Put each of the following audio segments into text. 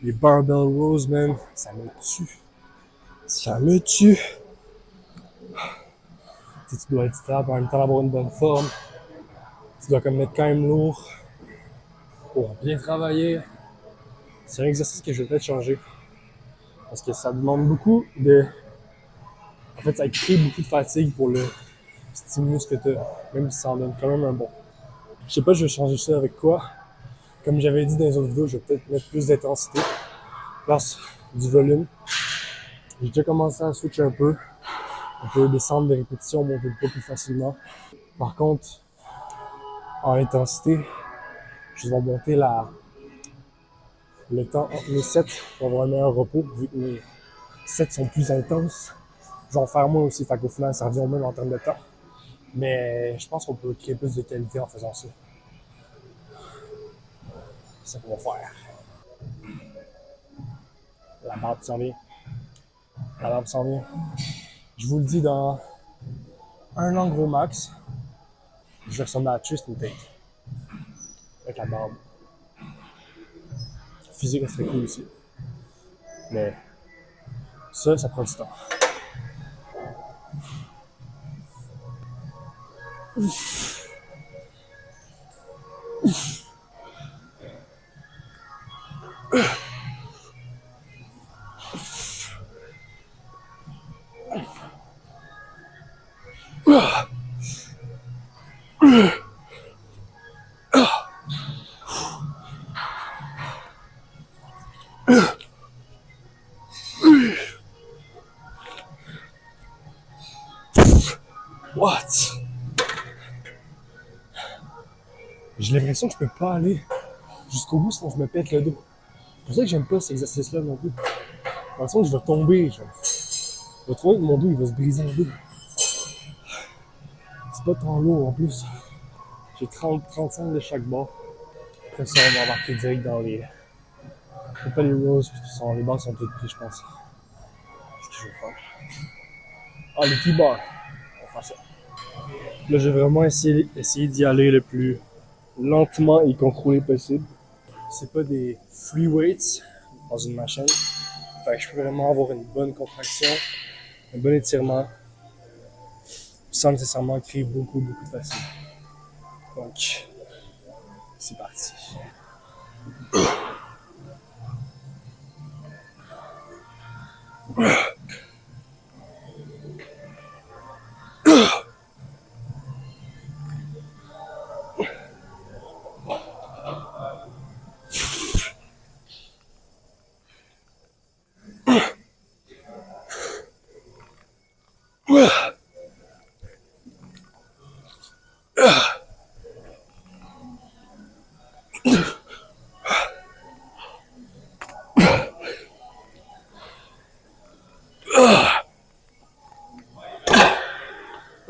Les barbell rows, man, ça me tue. Ça me tue. Tu dois être stable, en même temps avoir une bonne forme. Tu dois comme mettre quand même lourd pour bien travailler. C'est un exercice que je vais peut-être changer. Parce que ça demande beaucoup de... En fait, ça crée beaucoup de fatigue pour le stimulus que tu as. Même si ça en donne quand même un bon. Je sais pas, je vais changer ça avec quoi. Comme j'avais dit dans les autres vidéos, je vais peut-être mettre plus d'intensité. Place du volume. J'ai déjà commencé à switcher un peu. On peut descendre des répétitions, monter le poids plus facilement. Par contre, en intensité, je vais monter le temps entre mes sets pour avoir un meilleur repos, vu que mes sets sont plus intenses. Je vais en faire moins aussi, fait qu'au final, ça revient au même en termes de temps. Mais je pense qu'on peut créer plus de qualité en faisant ça. C'est ça qu'on va faire. La barbe s'en vient. La barbe s'en vient. Je vous le dis, dans un an gros max, je vais ressembler à Tristan Tate. Avec la barbe. Physique, ça serait cool aussi. Mais ça prend du temps. What? J'ai l'impression que je peux pas aller jusqu'au bout sinon je me pète le dos. C'est pour ça que j'aime pas cet exercice-là non plus. Dans le sens que je vais tomber, je vais trouver que mon dos il va se briser en deux. C'est pas tant lourd en plus. J'ai 30-35 de chaque bord. Après ça, on va embarquer direct dans les... C'est pas les rows, les barres sont toutes prises, je pense. Qu'est-ce que je vais faire? Ah, les T-bars. On va faire ça. Là, je vais vraiment essayer d'y aller le plus lentement et contrôlé possible. C'est pas des free weights dans une machine. Fait que je peux vraiment avoir une bonne contraction, un bon étirement, sans nécessairement créer beaucoup de fatigue. Donc, c'est parti.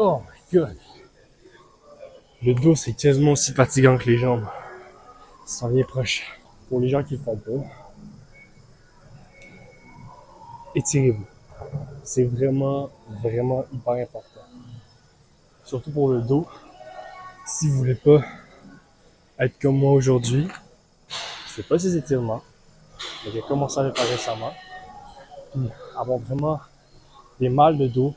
Oh my god. Le dos, c'est quasiment aussi fatigant que les jambes. Ça s'en vient proche. Pour les gens qui le font pas, étirez-vous. C'est vraiment hyper important. Surtout pour le dos. Si vous voulez pas être comme moi aujourd'hui, faites pas ces étirements. J'ai commencé à le faire récemment. Puis avoir vraiment des mal de dos,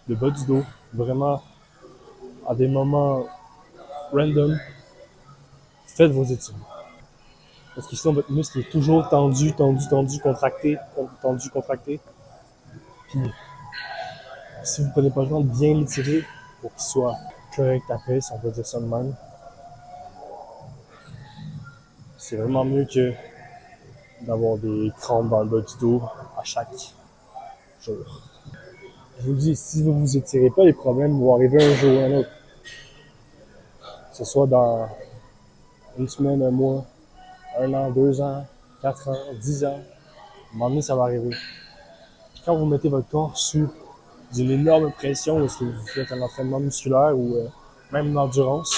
le bas du dos, vraiment à des moments random, faites vos étirements. Parce que sinon, votre muscle est toujours tendu, contracté. Puis, si vous ne prenez pas le temps de bien l'étirer pour qu'il soit correct après, si on peut dire ça de même, c'est vraiment mieux que d'avoir des crampes dans le bas du dos à chaque jour. Je vous le dis, si vous ne vous étirez pas, les problèmes vont arriver un jour ou un autre. Que ce soit dans une semaine, un mois, un an, 2 ans, 4 ans, 10 ans. À un moment donné, ça va arriver. Puis quand vous mettez votre corps sous d'une énorme pression, est-ce que vous faites un entraînement musculaire ou même une endurance,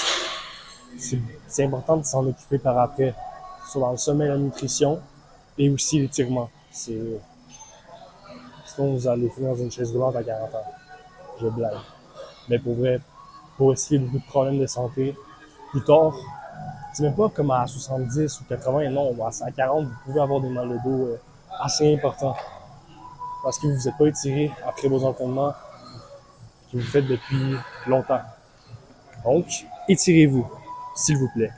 c'est important de s'en occuper par après. Soit dans le sommeil, la nutrition et aussi l'étirement. Sinon, vous allez finir dans une chaise roulante à 40 ans. Je blague. Mais pour vrai, pour essayer beaucoup de problèmes de santé plus tard, C'est même pas comme à 70 ou 80, non, à 140, vous pouvez avoir des mal de dos assez importants. Parce que vous n'êtes pas étiré après vos entraînements que vous faites depuis longtemps. Donc, étirez-vous, s'il vous plaît.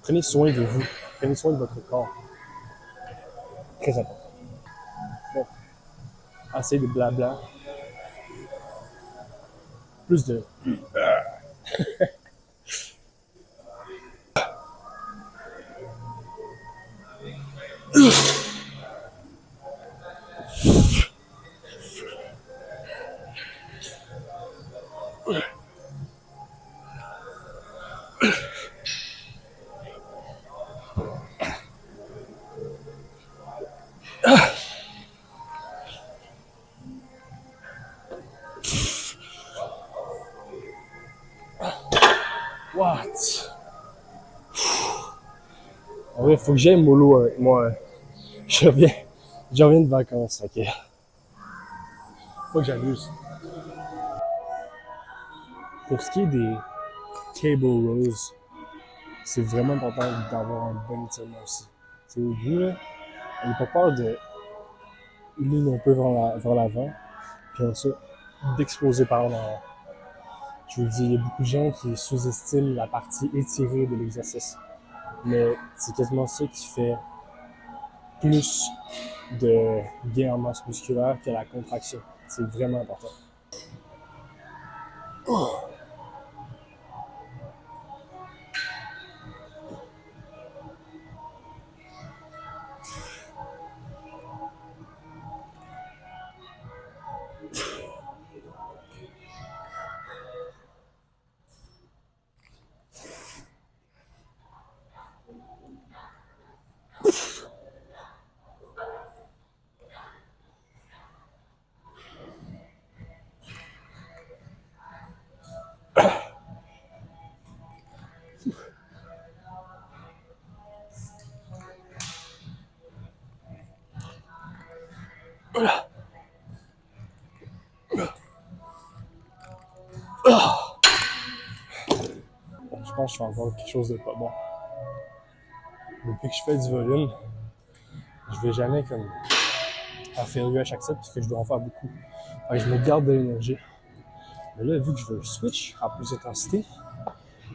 Prenez soin de vous. Prenez soin de votre corps. Très important. Bon, assez de blabla. Plus de... What? En vrai, faut que j'aille mollo avec moi. Je reviens, je reviens de vacances, ok. Pas que j'abuse. Pour ce qui est des cable rows, c'est vraiment important d'avoir un bon étirement aussi. C'est au bout, là, on n'a pas peur de ligne un peu vers l'avant, puis ensuite d'exploser par en arrière. Je vous le dis, il y a beaucoup de gens qui sous-estiment la partie étirée de l'exercice. Mais c'est quasiment ça qui fait plus de gain en masse musculaire que la contraction. C'est vraiment important. Je pense que je fais encore quelque chose de pas bon. Depuis que je fais du volume, je vais jamais comme en faire à chaque set parce que je dois en faire beaucoup. Fait que je me garde de l'énergie. Mais là, vu que je veux switch à plus d'intensité,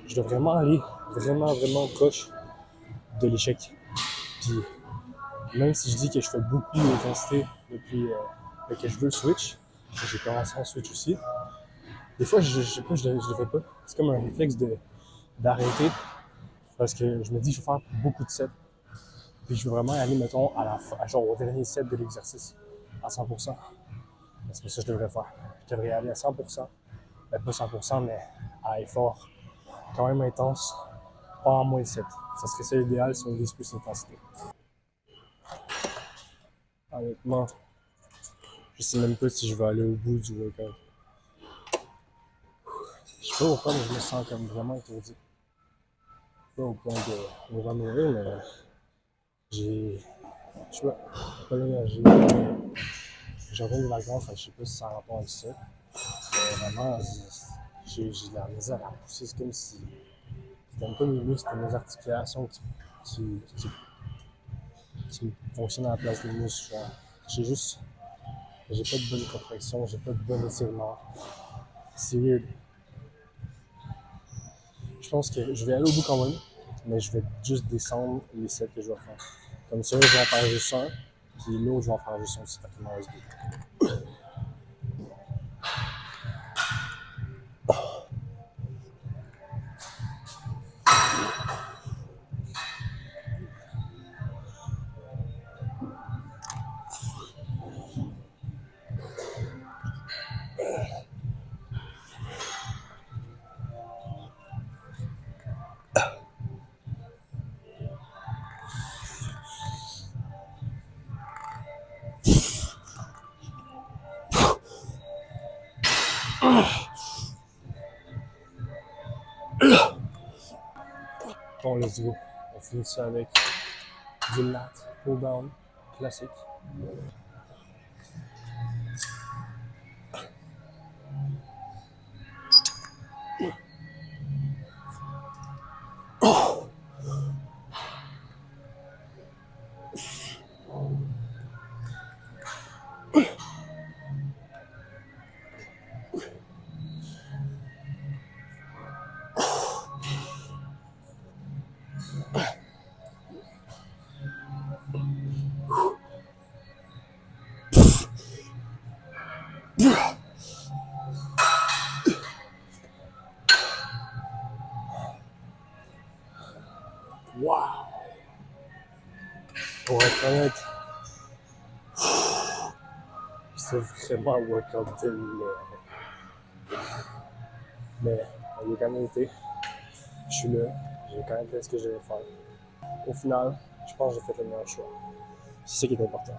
je dois vraiment aller vraiment proche de l'échec. Puis même si je dis que je fais beaucoup d'intensité depuis que je veux le switch, j'ai commencé à switch aussi. Des fois, je sais pas, je le fais pas. C'est comme un réflexe d'arrêter parce que je me dis que je vais faire beaucoup de sets. Puis je veux vraiment aller, mettons, genre au dernier set de l'exercice à 100%. C'est pour ça que je devrais faire. Je devrais aller à 100%. Ben, pas 100%, mais à effort quand même intense, pas en moins de 7. Ça serait ça l'idéal si on vise plus d'intensité. Honnêtement, je sais même pas si je vais aller au bout du workout. Je sais pas pourquoi, mais je me sens comme vraiment étourdi. Pas au point de me mourir, mais j'ai, je sais pas l'énergie. Je reviens de vacances, je sais pas si ça a rapport avec ça. Mais vraiment, j'ai de la misère à pousser. C'est comme si c'était un peu mes muscles, c'était mes articulations qui, qui, qui fonctionnent à la place des muscles. J'ai juste, j'ai pas de bonne contraction, j'ai pas de bon étirement. C'est weird. Je pense que je vais aller au bout quand même, mais je vais juste descendre les sets que je vais faire. Comme ça, je vais en faire juste un, puis l'autre, je vais en faire juste un aussi, fait qu'il m'en reste deux. Bon, let's go. On finit ça avec du lat pull down classique. Waouh! Pour être honnête, c'est vraiment un workout de merde. Mais il a quand même été. Je suis là, j'ai quand même fait ce que je devais faire. Au final, je pense que j'ai fait le meilleur choix. C'est ça qui est important.